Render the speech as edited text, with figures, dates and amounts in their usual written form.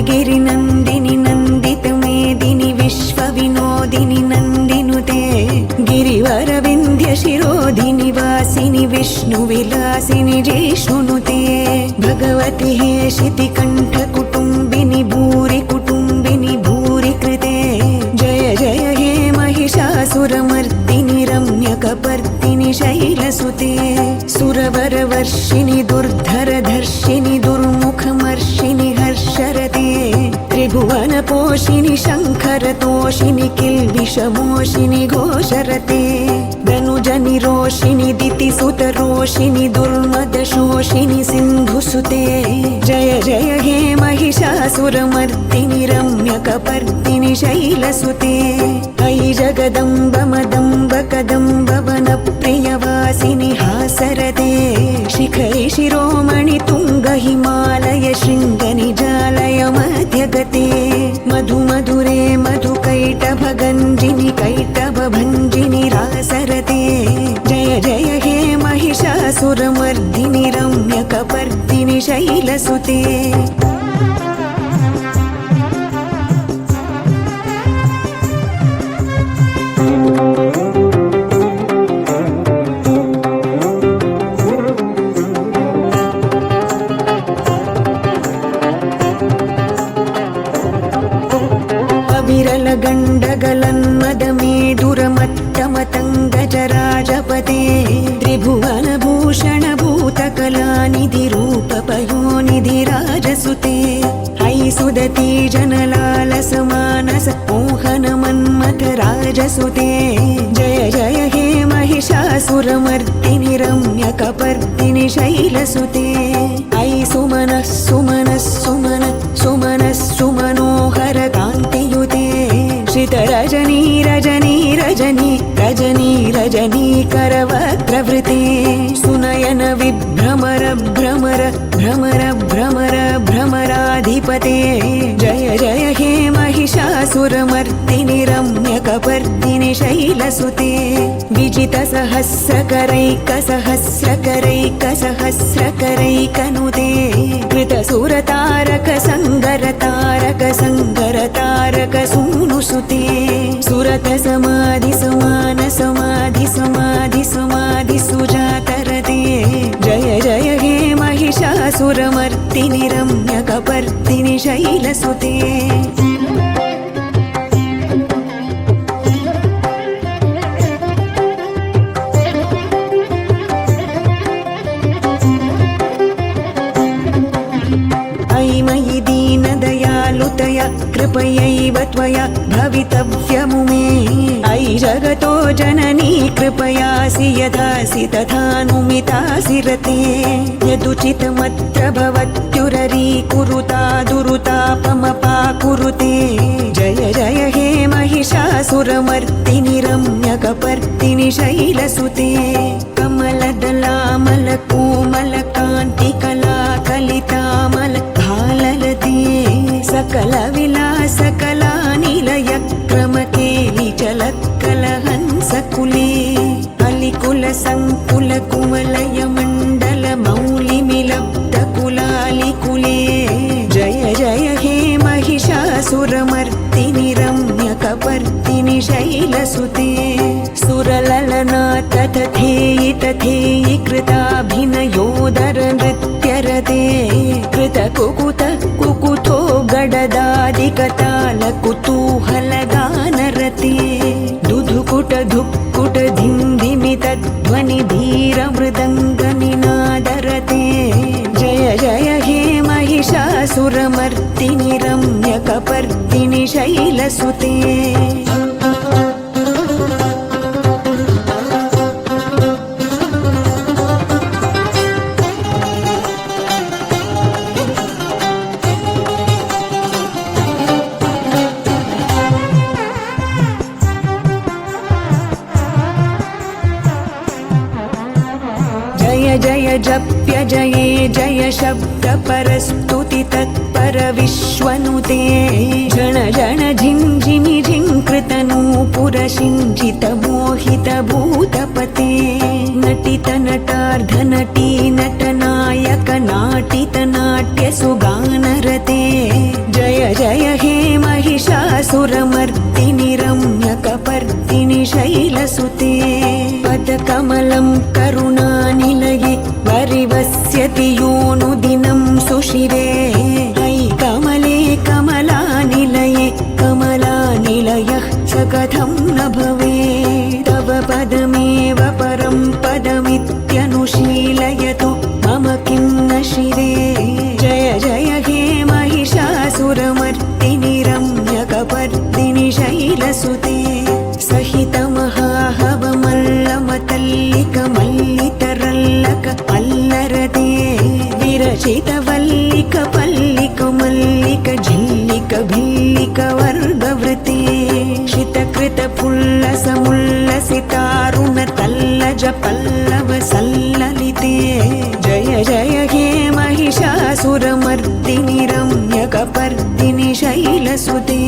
गिरिनन्दिनि नन्दितमेदिनि विश्वविनोदिनि नन्दिनुते गिरिवरविन्ध्यशिरोधिनि वासिनि विष्णुविलासिनि जिष्णुनुते भगवति हेशितिकण्ठकुटुम्बिनि भूरि कुटुम्बिनि भूरि कृते जय जय हे महिषासुरमर्दिनि रम्यकपर्दिनि शैलसुते सुरवरवर्षिणि दुर्धरधर्षिणि दुर्मुखमर्षिणि हर्षरते त्रिभुवनपोषिणि शङ्खरतोषिणि किल्बिषमोषिणि घोषरते धनुजनिरोषिणि दितिसुतरोषिणि दुर्मदशोषिणि सिन्धुसुते जय जय हे महिषासुरमर्दिनि रम्यकपर्दिनि शैलसुते अयि जगदम्ब मदम्ब कदम्ब वनप्रियवासिनि हासरते शिखरि शिरोमणि तुङ्ग हिमालय शृङ्गनिजालय मध्यगते मधु मधुरे मधुकैटभगञ्जिनि कैटभभञ्जिनि रासरते जय जय हे महिषासुरमर्दिनि रम्यकपर्दिनि शैलसुते गण्डगलन्मदमेदुरमत्तमतङ्गजराजपते त्रिभुवनभूषणभूतकलानिधिरूपपयोनिधिराजसुते अयि सुदती जनलालसमानस मोहनमन्मथराजसुते जय जय हे महिषासुरमर्दिनि रम्यकपर्दिनि शैलसुते अयि सुमनः सुमनः सुमन सुमनः सुमनोहर कान्तियुते श्रितरजनी रजनी रजनी रजनी रजनी करवक्त्रवृते सुनयन विभ्रमर भ्रमर भ्रमर भ्रमर भ्रमराधिपते जय जय हे महिषासुरमर्दिनि रम्यकपर्दिनि शैलसुते विजितसहस्रकरैकसहस्रकरैकसहस्रकरैकनुते कृतसुरतारक संगरतारक संगरतारक सूनुसुते सुरत समाधि समान समाधि समाधि समाधि सुजातरते जय जय हे महिषासुरमर्दिनि रम्यकपर्दिनि शैलसुते मयि दीनदयालुतया कृपयैव त्वया भवितव्यमुमे अयि जगतो जननी कृपयासि यथासि तथानुमितासि रते यदुचितमत्र भवत्युररीकुरुता दुरुतापमपाकुरुते जय जय हे महिषासुरमर्दिनि रम्यकपर्दिनि शैलसुते कमलदलामलकोमलकान्तिकलाकलितामल भाललते सकलविलासकलानिलयक्रमकेलिचलत्कलहंसकुले अलिकुलसङ्कुलकुमलयमण्डलमौलिमिलब्धकुलालिकुले जय जय हे महिषासुरमर्दिनि रम्यकपर्दिनि शैलसुते सुरललना तथेयि तथेयि कृताभिनयोदर नृत्यरते कृतकुकुत कुकुतो गडदादिकताल कुतूहलगानरते दुधुकुट धुक्कुट धिन्धिमितध्वनि धीरमृदङ्गनिनादरते जय जय हे महिषासुरमर्दिनि रम्यकपर्दिनि शैलसुते जय जप्य जये जय शब्द परस्तुति तत्पर विश्वनुते जन जन झिंझिमि नूपुरसिञ्चित मोहित भूतपते नटित नटार्धनटी नटनायक नाटित नाट्य सुगानरते जय जय हे महिषासुरमर्दिनि रम्यकपर्दिनि शैलसुते पदकमलं करुणानिलये वरिवस्यति योऽनुदिनं सुशिरे अयि कमले कमलानिलये कमलानिलयः स कथं न भवेत् तव पदमेव परं पदमित्यनुशीलयतु मम किं न शिरे जय जय हे महिषासुरमर्दिनि रम्यकपर्दिनि शैलसुते सहितमहाहवमल्लमतल्लिकमल्लितरल्लक अल्लरते विरचित वल्लिक पल्लिक मल्लिक झिल्लिक भिल्लिक वर्गवृते शितकृत फुल्लसमुल्लसितारुण तल्लज पल्लव सल्ललिते जय जय हे महिषासुरमर्दिनि रम्यकपर्दिनि शैलसुते